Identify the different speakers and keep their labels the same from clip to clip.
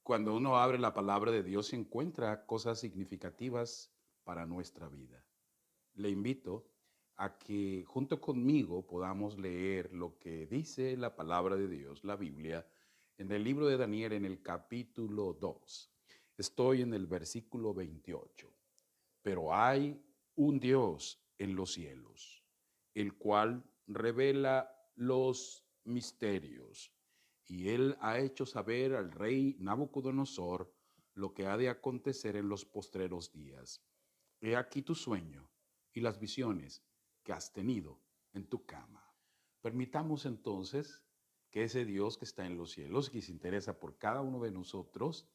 Speaker 1: Cuando uno abre la palabra de Dios, se encuentra cosas significativas para nuestra vida. Le invito a que junto conmigo podamos leer lo que dice la palabra de Dios, la Biblia, en el libro de Daniel en el capítulo 2. Estoy en el versículo 28. Pero hay un Dios en los cielos, el cual revela los misterios, y él ha hecho saber al rey Nabucodonosor lo que ha de acontecer en los postreros días. He aquí tu sueño y las visiones que has tenido en tu cama. Permitamos entonces que ese Dios que está en los cielos, que se interesa por cada uno de nosotros,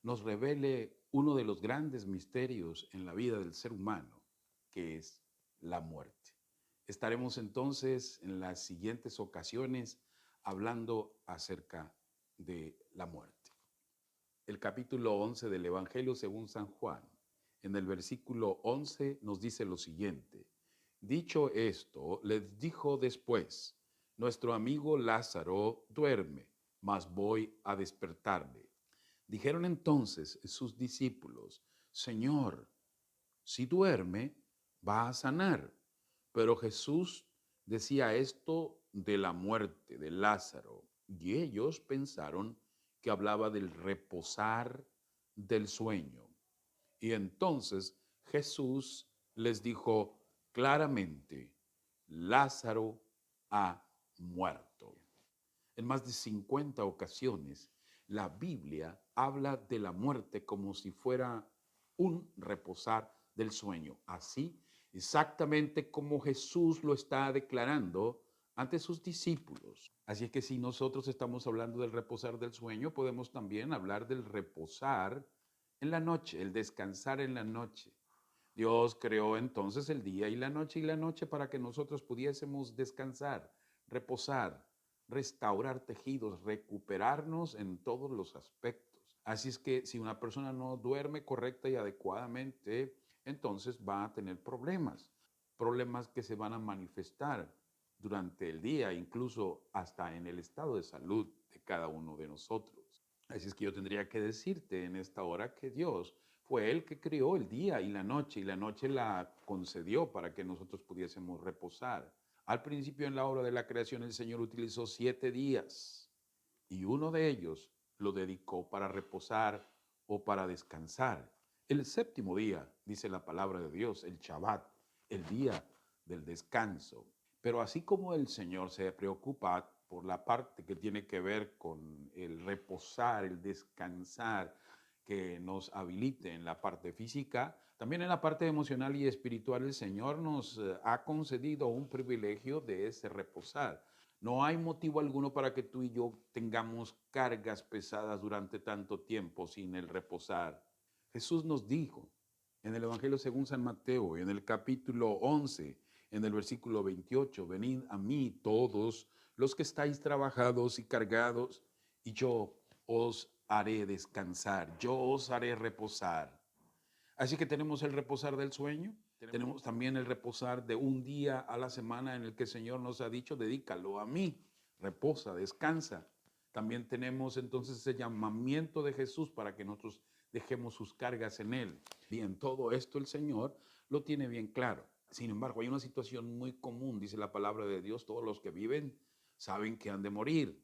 Speaker 1: nos revele uno de los grandes misterios en la vida del ser humano, que es la muerte. Estaremos entonces en las siguientes ocasiones hablando acerca de la muerte. El capítulo 11 del Evangelio según San Juan, en el versículo 11 nos dice lo siguiente: dicho esto, les dijo después: nuestro amigo Lázaro duerme, mas voy a despertarle. Dijeron entonces sus discípulos: Señor, si duerme, va a sanar. Pero Jesús decía esto de la muerte de Lázaro, y ellos pensaron que hablaba del reposar del sueño. Y entonces Jesús les dijo claramente: Lázaro ha muerto. En más de 50 ocasiones, la Biblia habla de la muerte como si fuera un reposar del sueño. Así, exactamente como Jesús lo está declarando ante sus discípulos. Así es que si nosotros estamos hablando del reposar del sueño, podemos también hablar del reposar en la noche, el descansar en la noche. Dios creó entonces el día y la noche para que nosotros pudiésemos descansar, reposar, restaurar tejidos, recuperarnos en todos los aspectos. Así es que si una persona no duerme correcta y adecuadamente, entonces va a tener problemas, problemas que se van a manifestar durante el día, incluso hasta en el estado de salud de cada uno de nosotros. Así es que yo tendría que decirte en esta hora que Dios fue Él que creó el día y la noche la concedió para que nosotros pudiésemos reposar. Al principio en la obra de la creación el Señor utilizó 7 días y uno de ellos lo dedicó para reposar o para descansar. El séptimo día, dice la palabra de Dios, el Shabbat, el día del descanso. Pero así como el Señor se preocupa por la parte que tiene que ver con el reposar, el descansar, que nos habilite en la parte física, también en la parte emocional y espiritual el Señor nos ha concedido un privilegio de ese reposar. No hay motivo alguno para que tú y yo tengamos cargas pesadas durante tanto tiempo sin el reposar. Jesús nos dijo en el Evangelio según San Mateo, en el capítulo 11, en el versículo 28, venid a mí todos los que estáis trabajados y cargados, y yo os haré descansar, yo os haré reposar. Así que tenemos el reposar del sueño, tenemos también el reposar de un día a la semana en el que el Señor nos ha dicho: dedícalo a mí, reposa, descansa. También tenemos entonces ese llamamiento de Jesús para que nosotros dejemos sus cargas en Él. Bien, todo esto el Señor lo tiene bien claro. Sin embargo, hay una situación muy común, dice la palabra de Dios: todos los que viven saben que han de morir,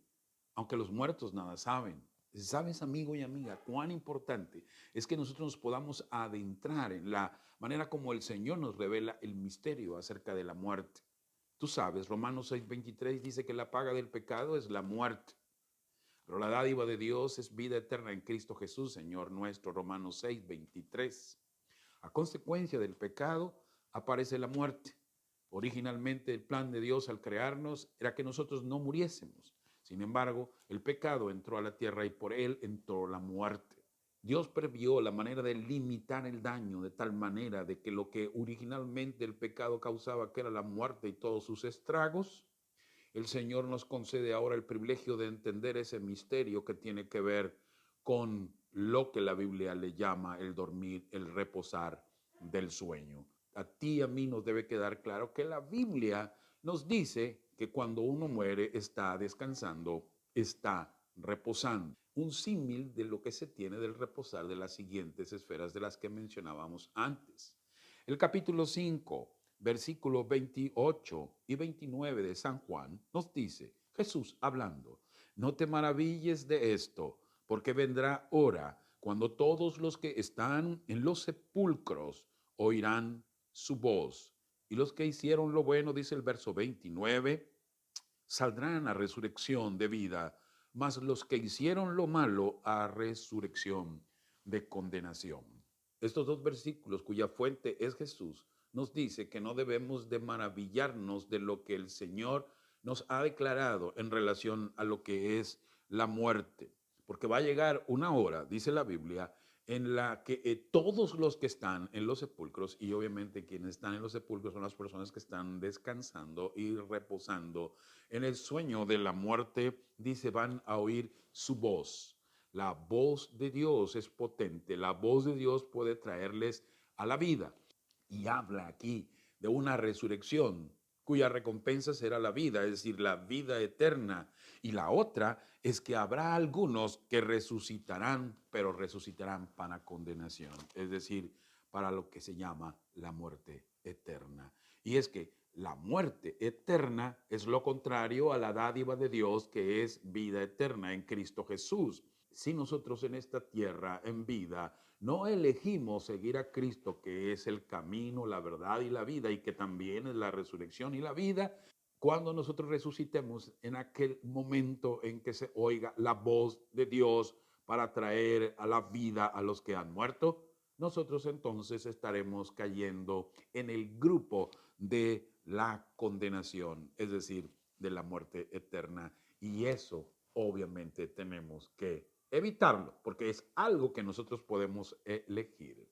Speaker 1: aunque los muertos nada saben. ¿Sabes, amigo y amiga, cuán importante es que nosotros nos podamos adentrar en la manera como el Señor nos revela el misterio acerca de la muerte? Tú sabes, Romanos 6:23 dice que la paga del pecado es la muerte, pero la dádiva de Dios es vida eterna en Cristo Jesús, Señor nuestro. Romanos 6:23. A consecuencia del pecado aparece la muerte. Originalmente el plan de Dios al crearnos era que nosotros no muriésemos. Sin embargo, el pecado entró a la tierra y por él entró la muerte. Dios previó la manera de limitar el daño de tal manera de que lo que originalmente el pecado causaba, que era la muerte y todos sus estragos, el Señor nos concede ahora el privilegio de entender ese misterio que tiene que ver con lo que la Biblia le llama el dormir, el reposar del sueño. A ti y a mí nos debe quedar claro que la Biblia nos dice que cuando uno muere está descansando, está reposando. un símil de lo que se tiene del reposar de las siguientes esferas de las que mencionábamos antes. El capítulo 5, versículos 28 y 29 de San Juan nos dice, Jesús hablando, no te maravilles de esto, porque vendrá hora cuando todos los que están en los sepulcros oirán su voz. Y los que hicieron lo bueno, dice el verso 29, saldrán a resurrección de vida, mas los que hicieron lo malo a resurrección de condenación. Estos dos versículos, cuya fuente es Jesús, nos dice que no debemos de maravillarnos de lo que el Señor nos ha declarado en relación a lo que es la muerte, porque va a llegar una hora, dice la Biblia, en la que todos los que están en los sepulcros, y obviamente quienes están en los sepulcros son las personas que están descansando y reposando en el sueño de la muerte, dice, van a oír su voz. La voz de Dios es potente, la voz de Dios puede traerles a la vida. Y habla aquí de una resurrección cuya recompensa será la vida, es decir, la vida eterna. Y la otra es que habrá algunos que resucitarán, pero resucitarán para condenación, es decir, para lo que se llama la muerte eterna. Y es que la muerte eterna es lo contrario a la dádiva de Dios, que es vida eterna en Cristo Jesús. Si nosotros en esta tierra, en vida, no elegimos seguir a Cristo, que es el camino, la verdad y la vida, y que también es la resurrección y la vida, cuando nosotros resucitemos, en aquel momento en que se oiga la voz de Dios para traer a la vida a los que han muerto, nosotros entonces estaremos cayendo en el grupo de la condenación, es decir, de la muerte eterna. Y eso obviamente tenemos que evitarlo, porque es algo que nosotros podemos elegir.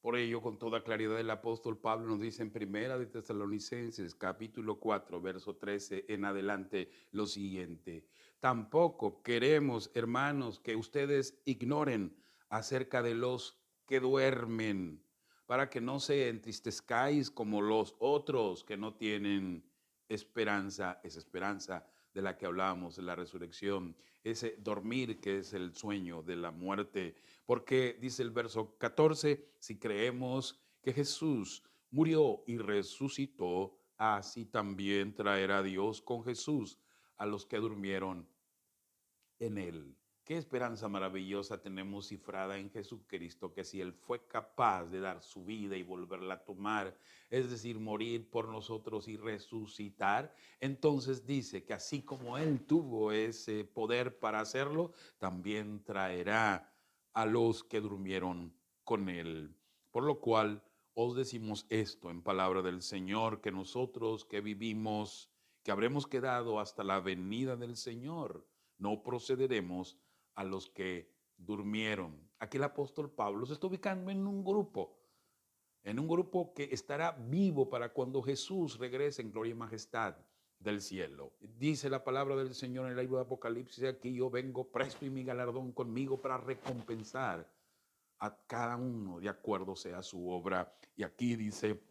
Speaker 1: Por ello, con toda claridad, el apóstol Pablo nos dice en Primera de Tesalonicenses, capítulo 4, verso 13 en adelante, lo siguiente. Tampoco queremos, hermanos, que ustedes ignoren acerca de los que duermen, para que no se entristezcáis como los otros que no tienen esperanza, esa esperanza de la que hablábamos, de la resurrección, ese dormir que es el sueño de la muerte. Porque dice el verso 14, si creemos que Jesús murió y resucitó, así también traerá Dios con Jesús a los que durmieron en él. Qué esperanza maravillosa tenemos cifrada en Jesucristo, que si Él fue capaz de dar su vida y volverla a tomar, es decir, morir por nosotros y resucitar, entonces dice que así como Él tuvo ese poder para hacerlo, también traerá a los que durmieron con Él. Por lo cual os decimos esto en palabra del Señor, que nosotros que vivimos, que habremos quedado hasta la venida del Señor, no procederemos a los que durmieron. Aquí el apóstol Pablo se está ubicando en un grupo que estará vivo para cuando Jesús regrese en gloria y majestad del cielo. Dice la palabra del Señor en el libro de Apocalipsis, aquí yo vengo presto y mi galardón conmigo para recompensar a cada uno de acuerdo sea su obra. Y aquí dice,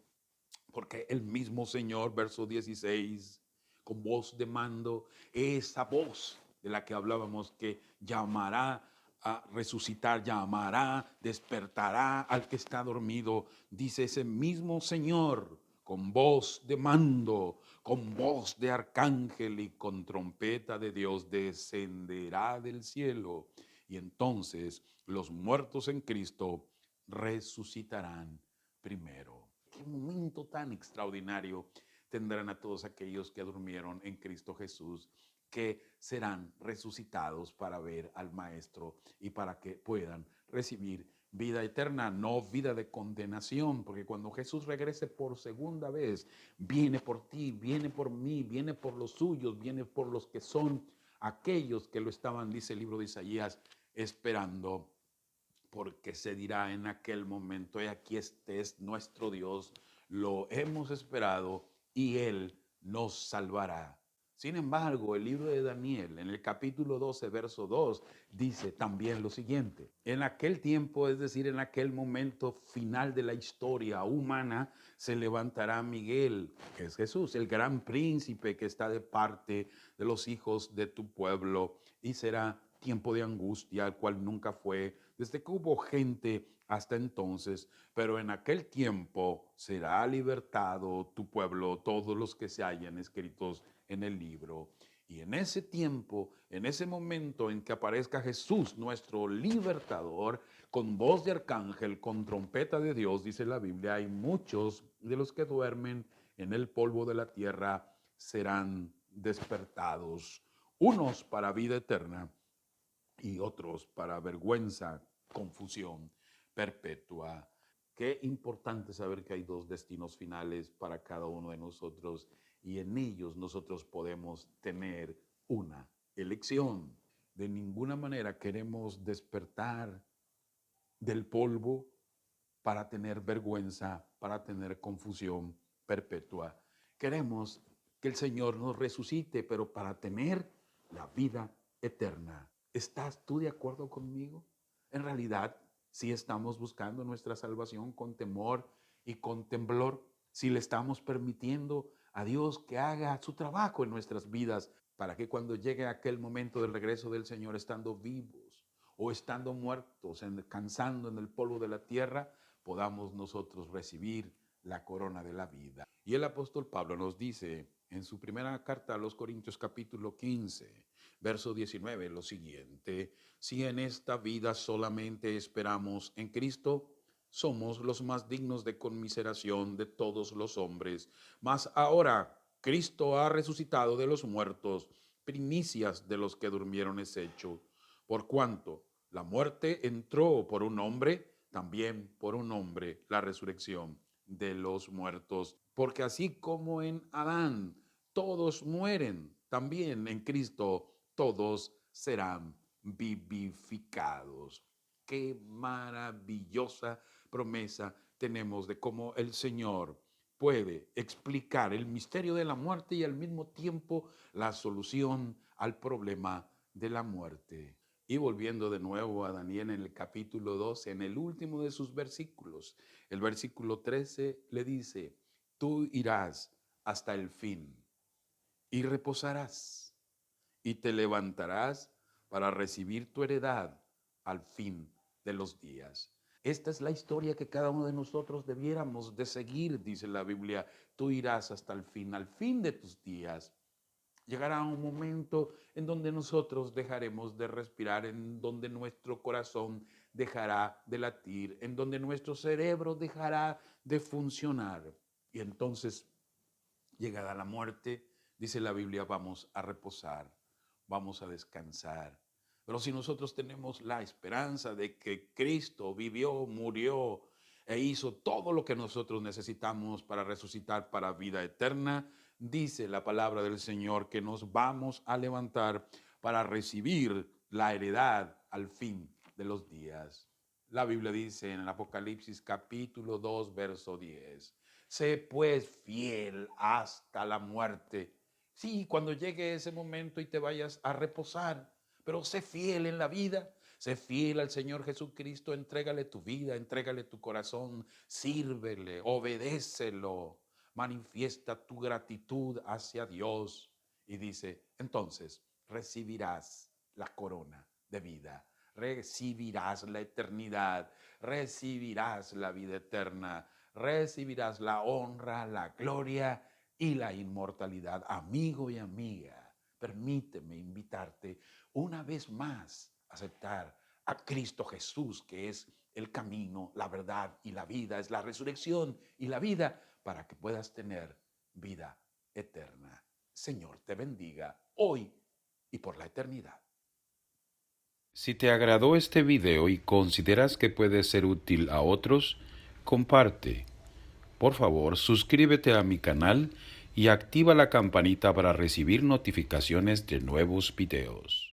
Speaker 1: porque el mismo Señor, verso 16, con voz de mando, esa voz de la que hablábamos que llamará a resucitar, llamará, despertará al que está dormido, dice ese mismo Señor, con voz de mando, con voz de arcángel y con trompeta de Dios, descenderá del cielo. Y entonces los muertos en Cristo resucitarán primero. Qué momento tan extraordinario tendrán a todos aquellos que durmieron en Cristo Jesús, que serán resucitados para ver al Maestro y para que puedan recibir vida eterna, no vida de condenación, porque cuando Jesús regrese por segunda vez, viene por ti, viene por mí, viene por los suyos, viene por los que son aquellos que lo estaban, dice el libro de Isaías, esperando, porque se dirá en aquel momento, y aquí este es nuestro Dios, lo hemos esperado y Él nos salvará. Sin embargo, el libro de Daniel, en el capítulo 12, verso 2, dice también lo siguiente. En aquel tiempo, es decir, en aquel momento final de la historia humana, se levantará Miguel, que es Jesús, el gran príncipe que está de parte de los hijos de tu pueblo, y será tiempo de angustia, el cual nunca fue, desde que hubo gente hasta entonces, pero en aquel tiempo será libertado tu pueblo, todos los que se hayan escritos en el libro. Y en ese tiempo, en ese momento en que aparezca Jesús, nuestro libertador, con voz de arcángel, con trompeta de Dios, dice la Biblia, hay muchos de los que duermen en el polvo de la tierra serán despertados, unos para vida eterna y otros para vergüenza, confusión perpetua. Qué importante saber que hay dos destinos finales para cada uno de nosotros y en ellos nosotros podemos tener una elección. De ninguna manera queremos despertar del polvo para tener vergüenza, para tener confusión perpetua. Queremos que el Señor nos resucite, pero para tener la vida eterna. ¿Estás tú de acuerdo conmigo? En realidad, si estamos buscando nuestra salvación con temor y con temblor, si le estamos permitiendo a Dios que haga su trabajo en nuestras vidas, para que cuando llegue aquel momento del regreso del Señor, estando vivos o estando muertos, descansando en el polvo de la tierra, podamos nosotros recibir la corona de la vida. Y el apóstol Pablo nos dice en su primera carta a los Corintios capítulo 15, verso 19, lo siguiente: si en esta vida solamente esperamos en Cristo, somos los más dignos de conmiseración de todos los hombres. Mas ahora Cristo ha resucitado de los muertos, primicias de los que durmieron es hecho. Por cuanto la muerte entró por un hombre, también por un hombre la resurrección de los muertos. Porque así como en Adán todos mueren, también en Cristo todos serán vivificados. Qué maravillosa promesa tenemos de cómo el Señor puede explicar el misterio de la muerte y al mismo tiempo la solución al problema de la muerte. Y volviendo de nuevo a Daniel en el capítulo 12, en el último de sus versículos, el versículo 13 le dice: tú irás hasta el fin y reposarás y te levantarás para recibir tu heredad al fin de los días. Esta es la historia que cada uno de nosotros debiéramos de seguir, dice la Biblia. Tú irás hasta el fin, al fin de tus días. Llegará un momento en donde nosotros dejaremos de respirar, en donde nuestro corazón dejará de latir, en donde nuestro cerebro dejará de funcionar. Y entonces, llegada la muerte, dice la Biblia, vamos a reposar, vamos a descansar. Pero si nosotros tenemos la esperanza de que Cristo vivió, murió e hizo todo lo que nosotros necesitamos para resucitar para vida eterna, dice la palabra del Señor que nos vamos a levantar para recibir la heredad al fin de los días. La Biblia dice en el Apocalipsis capítulo 2, verso 10, sé pues fiel hasta la muerte. Sí, cuando llegue ese momento y te vayas a reposar, pero sé fiel en la vida, sé fiel al Señor Jesucristo, entrégale tu vida, entrégale tu corazón, sírvele, obedécelo, manifiesta tu gratitud hacia Dios. Y dice, entonces recibirás la corona de vida, recibirás la eternidad, recibirás la vida eterna, recibirás la honra, la gloria y la inmortalidad. Amigo y amiga, permíteme invitarte una vez más a aceptar a Cristo Jesús, que es el camino, la verdad y la vida, es la resurrección y la vida, para que puedas tener vida eterna. Señor te bendiga hoy y por la eternidad.
Speaker 2: Si te agradó este video y consideras que puede ser útil a otros, comparte. Por favor, suscríbete a mi canal y activa la campanita para recibir notificaciones de nuevos videos.